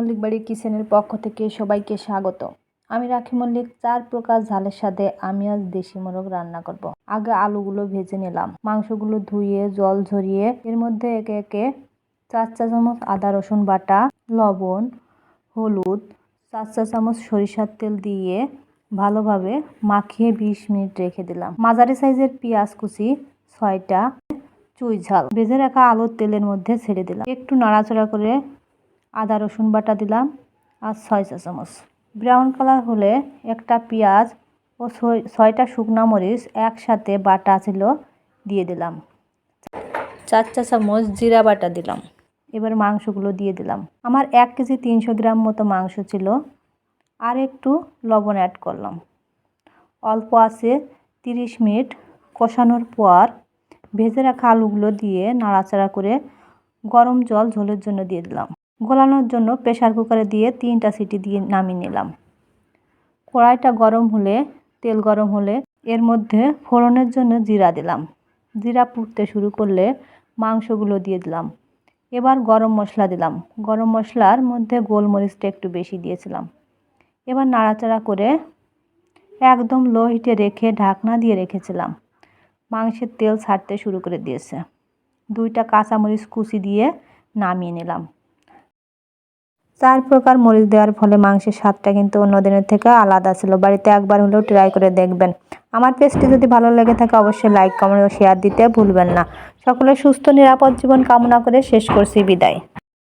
মল্লিক বাড়ি কিচেনের পক্ষ থেকে সবাইকে স্বাগত। আমি রাখি মল্লিক। 4 প্রকার ঝালের সাথে আমি আজ দেশি মোরগ রান্না করব। আগে আলুগুলো ভেজে নিলাম, মাংসগুলো ধুয়ে জল ঝরিয়ে এর মধ্যে একে একে 4 চা চামচ আদা রসুন বাটা, লবণ, হলুদ, 4 চা চামচ সরিষার তেল দিয়ে ভালোভাবে মাখিয়ে 20 মিনিট রেখে দিলাম। মাঝারি সাইজের পেঁয়াজ কুচি 6টা, চুই ঝাল ভেজে রাখা আলুর তেলের মধ্যে ছেড়ে দিলাম। একটু নাড়াচাড়া করে আদা রসুন বাটা দিলাম আর 6 চা চামচ। ব্রাউন কালার হলে একটা পেঁয়াজ ও 6টা শুকনা মরিচ একসাথে বাটা ছিল দিয়ে দিলাম। 4 চা চামচ জিরা বাটা দিলাম। এবার মাংসগুলো দিয়ে দিলাম। আমার 1 কেজি 300 গ্রাম মতো মাংস ছিল। আর একটু লবণ অ্যাড করলাম। অল্প আছে 30 মিনিট কষানোর পর ভেজে রাখা আলুগুলো দিয়ে নাড়াচাড়া করে গরম জল ঝোলের জন্য দিয়ে দিলাম। গলানোর জন্য প্রেসার কুকারে দিয়ে 3টা সিটি দিয়ে নামিয়ে নিলাম। কড়াইটা গরম হলে, তেল গরম হলে এর মধ্যে ফোড়নের জন্য জিরা দিলাম। জিরা ফুটতে শুরু করলে মাংসগুলো দিয়ে দিলাম। এবার গরম মশলা দিলাম। গরম মশলার মধ্যে গোলমরিচটা একটু বেশি দিয়েছিলাম। এবার নাড়াচাড়া করে একদম লো হিটে রেখে ঢাকনা দিয়ে রেখেছিলাম। মাংসের তেল ছাড়তে শুরু করে দিয়েছে। 2টা কাঁচামরিচ কুচি দিয়ে নামিয়ে নিলাম। 4 প্রকার মরিচ দেওয়ার ফলে মাংসের স্বাদটা কিন্তু অন্য দিনের থেকে আলাদা ছিল। বাড়িতে একবার হলেও ট্রাই করে দেখবেন। আমার পেজটি যদি ভালো লেগে থাকে অবশ্যই লাইক, কমেন্ট ও শেয়ার দিতে ভুলবেন না। সকলের সুস্থ নিরাপদ জীবন কামনা করে শেষ করছি। বিদায়।